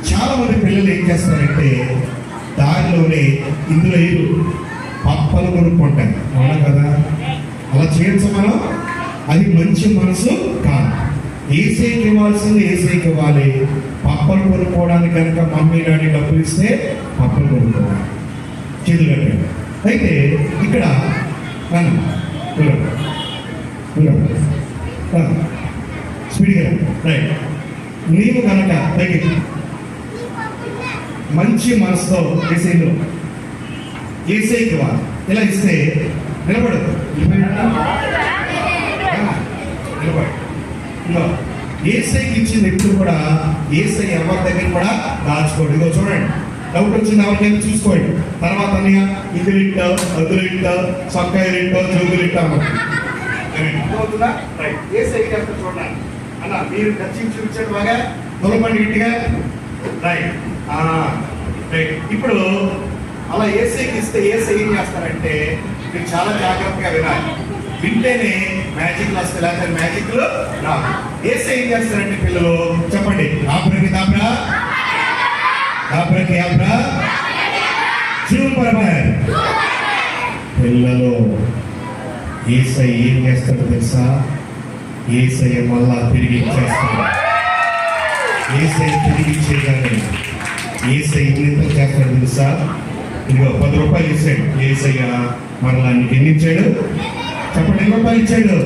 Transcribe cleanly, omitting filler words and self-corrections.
చాలా మంది పిల్లలు ఏం చేస్తారంటే దారిలోనే ఇందులో ఏరు పప్పలు కొనుక్కుంటారు, అవునా కదా? అలా చేయొచ్చు మనం? అది మంచి మనసు కాదు. ఏసైకి ఇవ్వాల్సింది ఏసైకి ఇవ్వాలి. పప్పలు కొనుక్కోవడానికి కనుక మమ్మీ డాడీ డబ్బులు ఇస్తే పప్పలు కొనుక్కోవాలి, చేతులు కట్టాడు. అయితే ఇక్కడ స్పీడ్గా రైట్. నీవు కనుక పైకి మంచి మనసుతో ఏసైలో ఏసైకి ఇవ్వాలి. ఇలా ఇస్తే నిలబడు, ఏసైకి ఇచ్చింది ఎప్పుడు కూడా ఏసై ఎవరి దగ్గర కూడా దాచుకోండి. ఇదో చూడండి, డౌట్ వచ్చింది ఎవరికైనా చూసుకోండి. తర్వాత ఇద్దరు ఇట్టో అద్దులు ఇట్టో సొక్కాయలు ఇట్టో జోగులు ఇట్టో అర్థమవుతుందా? రైట్. ఏసైకి ఎంత చూడండి అలా మీరు ఖర్చు చూపించండి, బాగా తొలపండి గట్టిగా. Right right. ఇప్పుడు అలా ఏసైకి ఇస్తే ఏసై ఏం చేస్తారంటే మీరు చాలా జాగ్రత్తగా వినాలి. వింటేనే మ్యాజిక్ వస్తే, లేకపోతే మ్యాజిక్ రాదు. ఏసై ఏం చేస్తారంటే పిల్లలు చెప్పండి, ఆబ్రకి దాబ్రా ఆబ్రకి ఆబ్రా సూపర్ మ్యాన్. పిల్లలు ఏసై ఏం చేస్తాడో తెలుసా? ఏసై మళ్ళా తిరిగి ఇచ్చేస్తాడు. ఏసై తిరిగి ఇచ్చేయగానే ఏసై ఎంత చేస్తాడు తెలుసా? ఇదిగో 10 రూపాయలు ఇచ్చాడు ఏసయ్య, మరలా నీకు ఎన్ని ఇచ్చాడు చెప్పండి? 10 రూపాయలు ఇచ్చాడు.